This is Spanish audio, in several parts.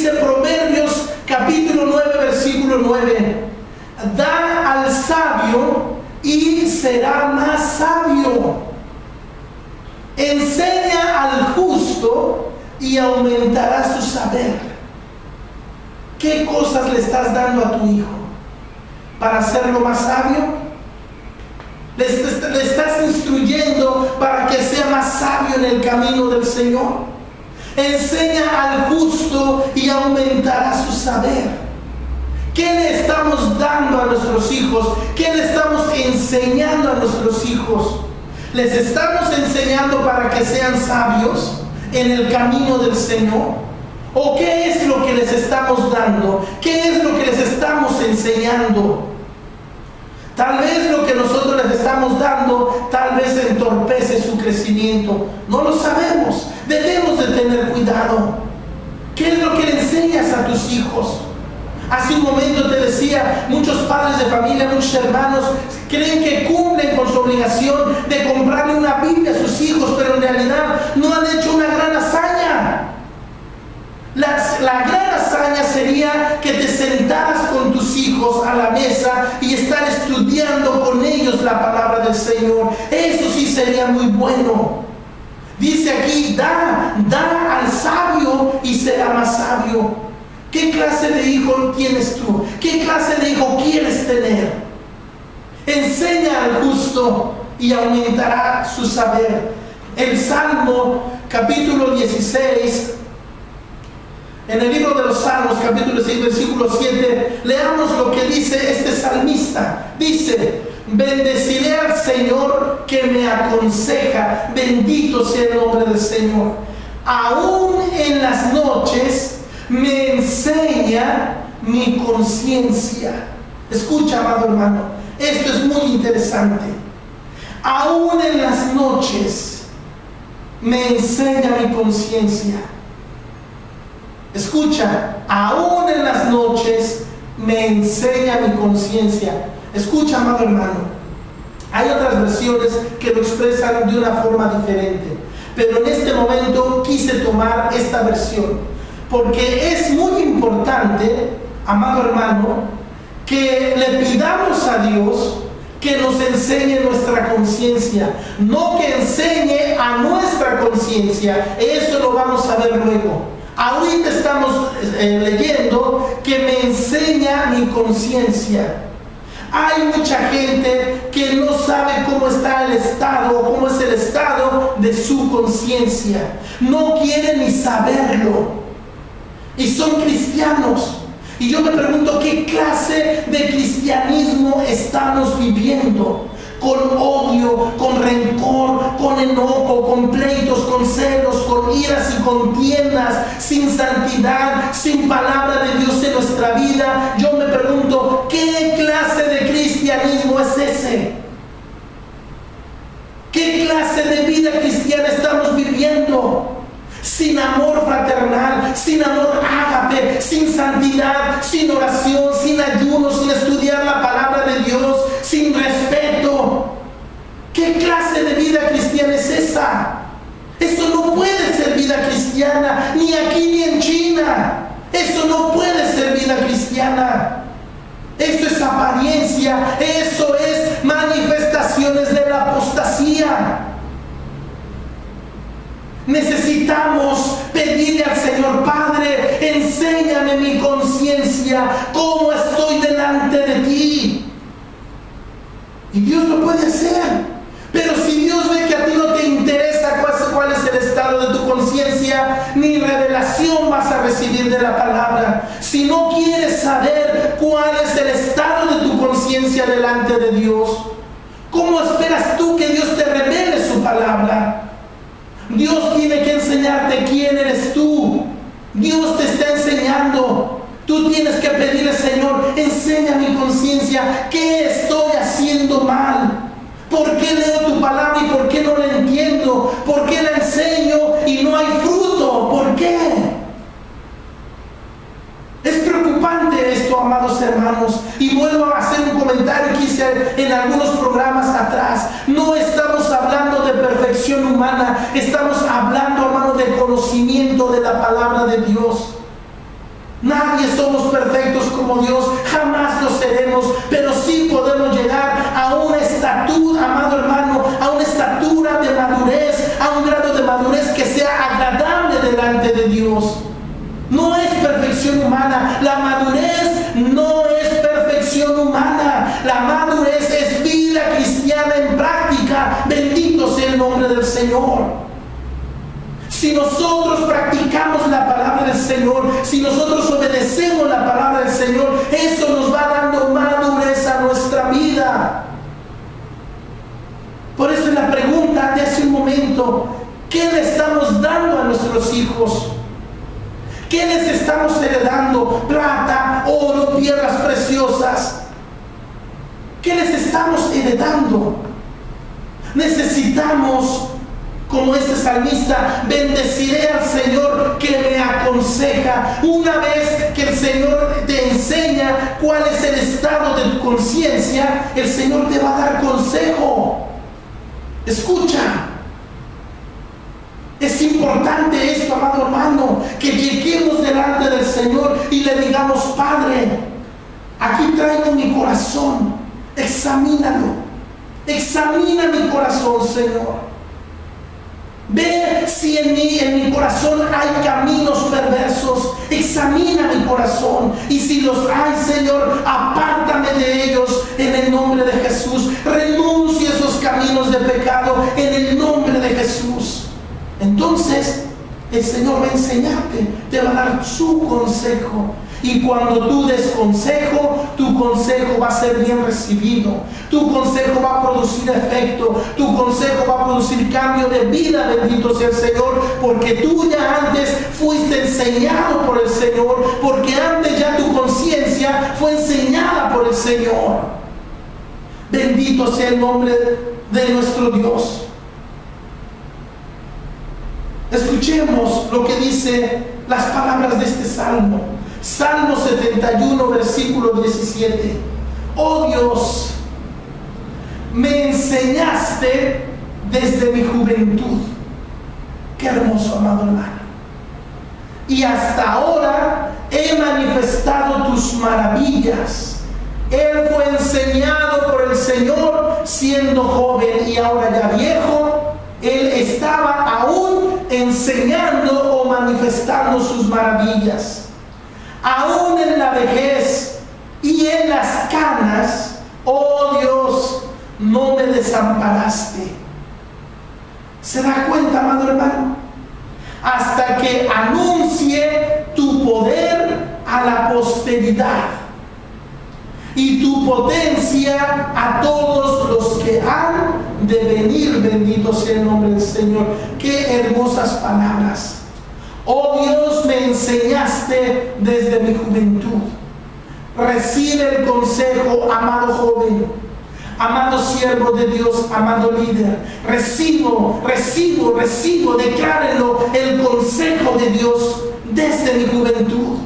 dice Proverbios capítulo 9, versículo 9. Da al sabio y será más sabio. Enseña al justo y aumentará su saber. ¿Qué cosas le estás dando a tu hijo para hacerlo más sabio? Le estás instruyendo para que sea más sabio en el camino del Señor. Enseña al justo y aumentará su saber. ¿Qué le estamos dando a nuestros hijos? ¿Qué le estamos enseñando a nuestros hijos? ¿Les estamos enseñando para que sean sabios en el camino del Señor? ¿O qué es lo que les estamos dando? ¿Qué es lo que les estamos enseñando? Tal vez lo que nosotros les estamos dando, tal vez entorpece su crecimiento. No lo sabemos. Debemos de tener cuidado. ¿Qué es lo que le enseñas a tus hijos? Hace un momento te decía, muchos padres de familia, muchos hermanos, creen que cumplen con su obligación de comprarle una Biblia a sus hijos, pero en realidad no han hecho una gran hazaña. La gran hazaña sería que te sentaras con tus hijos a la mesa y estar estudiando con ellos la palabra del Señor. Eso sí sería muy bueno. Dice aquí, da al sabio y será más sabio. ¿Qué clase de hijo tienes tú? ¿Qué clase de hijo quieres tener? Enseña al justo y aumentará su saber. El Salmo capítulo 16, en el libro de los Salmos, capítulo 6, versículo 7, leamos lo que dice este salmista. Dice, bendeciré al Señor que me aconseja, bendito sea el nombre del Señor. Aún en las noches me enseña mi conciencia. Escucha, amado hermano, esto es muy interesante. Aún en las noches me enseña mi conciencia. Escucha, aún en las noches me enseña mi conciencia. Escucha, amado hermano, hay otras versiones que lo expresan de una forma diferente, pero en este momento quise tomar esta versión, porque es muy importante, amado hermano, que le pidamos a Dios que nos enseñe nuestra conciencia, no que enseñe a nuestra conciencia. Eso lo vamos a ver luego. Ahorita estamos leyendo que me enseña mi conciencia. Hay mucha gente que no sabe cómo está el estado, cómo es el estado de su conciencia. No quiere ni saberlo. Y son cristianos. Y yo me pregunto, ¿qué clase de cristianismo estamos viviendo? Con odio, con rencor, con enojo, con pleitos, con celos, con iras y contiendas, sin santidad, sin palabra de Dios en nuestra vida. Yo me pregunto, ¿qué clase de cristianismo es ese? ¿Qué clase de vida cristiana estamos viviendo? Sin amor fraternal, sin amor ágape, sin santidad, sin oración, sin ayuno, sin estudiar la palabra de Dios, sin respeto. ¿Qué clase de vida cristiana es esa? Eso no puede ser vida cristiana, ni aquí ni en China. Eso no puede ser vida cristiana. Eso es apariencia, eso es manifestaciones de la apostasía. Necesitamos pedirle al Señor, Padre, enséñame mi conciencia, cómo estoy delante de ti. Y Dios lo puede hacer. Pero si Dios ve que a ti no te interesa cuál es el estado de tu conciencia, ni revelación vas a recibir de la palabra. Si no quieres saber cuál es el estado de tu conciencia delante de Dios, ¿cómo esperas tú que Dios te revele su palabra? Dios tiene que enseñarte quién eres tú. Dios te está enseñando. Tú tienes que pedirle, Señor, enseña mi conciencia. ¿Qué estoy haciendo mal? ¿Por qué leo tu palabra y por qué no la entiendo? ¿Por qué la enseño y no hay fruto? ¿Por qué? Es preocupante esto, amados hermanos. Y vuelvo a hacer un comentario que hice en algunos programas atrás. No estamos hablando de perfección humana. Estamos hablando, hermano, de conocimiento de la palabra de Dios. Nadie somos perfectos como Dios, jamás lo seremos, pero sí podemos llegar a una estatura, amado hermano, a una estatura de madurez, a un grado de madurez que sea agradable delante de Dios. No es perfección humana, la madurez no es perfección humana, la madurez es vida cristiana en práctica. Bendito sea el nombre del Señor. Si nosotros practicamos la palabra del Señor, si nosotros obedecemos la palabra del Señor, eso nos va dando madurez a nuestra vida. Por eso en la pregunta de hace un momento, ¿qué le estamos dando a nuestros hijos? ¿Qué les estamos heredando? Plata, oro, piedras preciosas. ¿Qué les estamos heredando? Necesitamos, como este salmista, bendeciré al Señor que me aconseja. Una vez que el Señor te enseña cuál es el estado de tu conciencia, el Señor te va a dar consejo. Escucha. Es importante esto, amado hermano, que lleguemos delante del Señor y le digamos: Padre, aquí traigo mi corazón, examínalo, examina mi corazón, Señor. Ve si en mi corazón hay caminos perversos, examina mi corazón, y si los hay, Señor, apártame de ellos en el nombre de Jesús. Renuncia a esos caminos de pecado en el nombre de Jesús. Entonces el Señor va a enseñarte, te va a dar su consejo, y cuando tú des consejo, tu consejo va a ser bien recibido, tu consejo va a producir efecto, tu consejo va a producir cambio de vida. Bendito sea el Señor, porque tú ya antes fuiste enseñado por el Señor, porque antes ya tu conciencia fue enseñada por el Señor. Bendito sea el nombre de nuestro Dios. Escuchemos lo que dice las palabras de este salmo. Salmo 71, versículo 17. Oh Dios, me enseñaste desde mi juventud. Qué hermoso, amado hermano. Y hasta ahora he manifestado tus maravillas. Él fue enseñado por el Señor siendo joven, y ahora ya viejo, él estaba aún enseñando o manifestando sus maravillas. Aún en la vejez y en las canas, oh Dios, no me desamparaste. ¿Se da cuenta, amado hermano? Hasta que anuncie tu poder a la posteridad y tu potencia a todos los que han de venir. Bendito sea el nombre del Señor. Qué hermosas palabras. Oh Dios, me enseñaste desde mi juventud. Recibe el consejo, amado joven, amado siervo de Dios, amado líder. Recibo, declárenlo, el consejo de Dios desde mi juventud.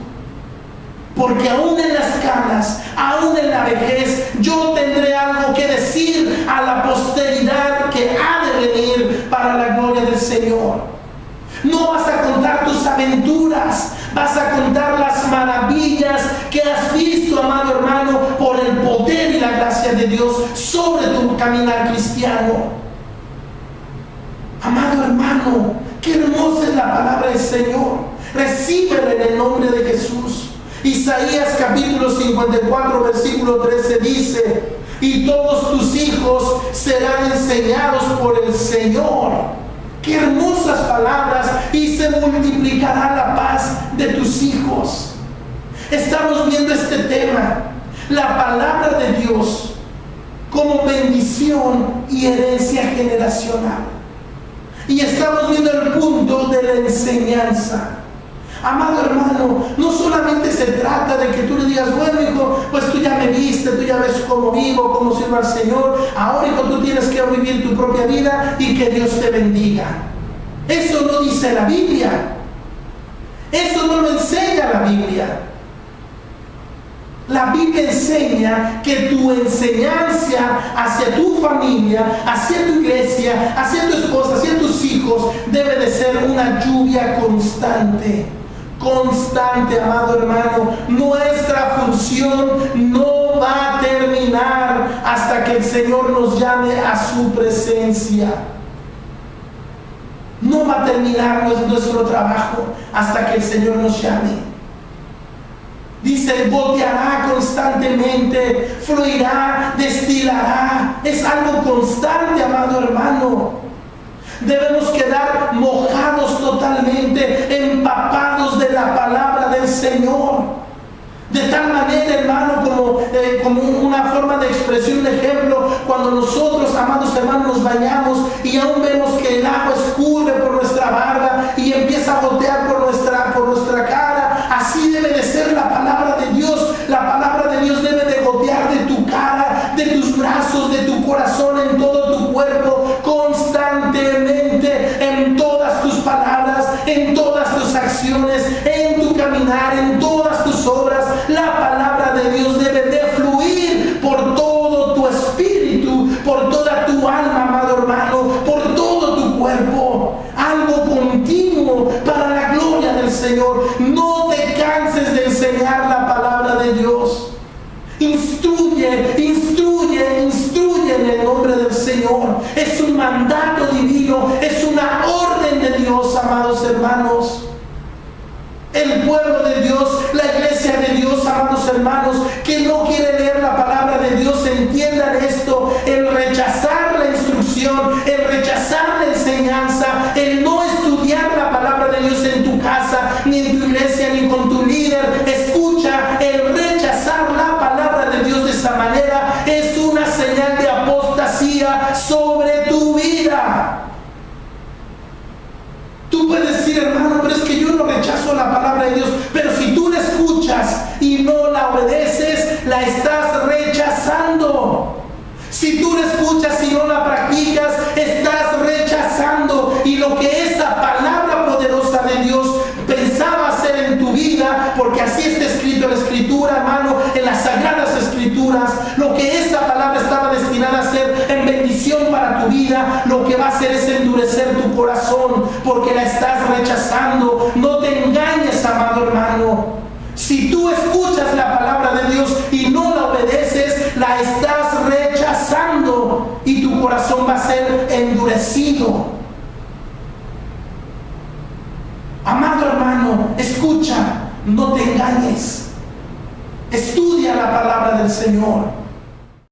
Porque aún en las canas, aún en la vejez, yo tendré algo que decir a la posteridad que ha de venir para la gloria del Señor. No vas a contar tus aventuras, vas a contar las maravillas que has visto, amado hermano, por el poder y la gracia de Dios sobre tu caminar cristiano. Amado hermano, qué hermosa es la palabra del Señor. Recíbela en el nombre de Jesús. Isaías capítulo 54, versículo 13 dice: y todos tus hijos serán enseñados por el Señor. Qué hermosas palabras. Y se multiplicará la paz de tus hijos. Estamos viendo este tema, la palabra de Dios como bendición y herencia generacional. Y estamos viendo el punto de la enseñanza. Amado hermano, no solamente se trata de que tú le digas: bueno, hijo, pues tú ya me viste, tú ya ves cómo vivo, cómo sirvo al Señor. Ahora, hijo, tú tienes que vivir tu propia vida y que Dios te bendiga. Eso no dice la Biblia. Eso no lo enseña la Biblia. La Biblia enseña que tu enseñanza hacia tu familia, hacia tu iglesia, hacia tu esposa, hacia tus hijos, debe de ser una lluvia constante. constante, amado hermano. Nuestra función no va a terminar hasta que el Señor nos llame a su presencia. No va a terminar nuestro trabajo hasta que el Señor nos llame. Dice, goteará constantemente, fluirá, destilará. Es algo constante, amado hermano. Debemos quedar mojados totalmente, empapados de la palabra del Señor. De tal manera, hermano, como una forma de expresión, de ejemplo, cuando nosotros, amados hermanos, nos bañamos y aún vemos que el agua escurre por nuestra barba y empieza a gotear por nuestra cara. Así debe de ser la palabra de Dios. La palabra de Dios debe de gotear de tu cara, de tus brazos, de tu corazón, en todo tu cuerpo, constantemente, en todas tus palabras, en todas tus acciones, en tu caminar, en todas tus obras. La palabra de Dios debe de fluir por todo tu espíritu, por toda tu alma, amado hermano, por todo tu cuerpo. Algo continuo para la gloria del Señor. No te canses de enseñar la palabra de Dios. Instruye en el nombre del Señor. Es un mandato divino, es una orden de Dios, amados hermanos. El pueblo de Dios, la iglesia de Dios, amados hermanos, que no quiere leer la palabra de Dios, entiendan esto: el rechazar la instrucción, el rechazar la enseñanza, el no estudiar la palabra de Dios en tu casa, ni en tu iglesia, ni con tu líder. Escucha, el rechazar la palabra de Dios de esa manera es una señal de apostasía sobre tu vida. Tú puedes decir, hermano, pero es que yo no rechazo la palabra de Dios. Pero si tú la escuchas y no la obedeces, la estás rechazando. Si tú la escuchas y no la practicas, estás rechazando. Y lo que esa palabra poderosa de Dios pensaba hacer en tu vida, porque así está escrito en la Escritura, hermano, en las Sagradas Escrituras, lo que esa palabra estaba destinada a hacer en bendición para tu vida, lo que va a hacer es endurecer tu corazón, porque la estás rechazando. No te engañes, amado hermano. Si tú escuchas la palabra de Dios y no la obedeces, la estás rechazando y tu corazón va a ser endurecido. Amado hermano, escucha, no te engañes. Estudia la palabra del Señor.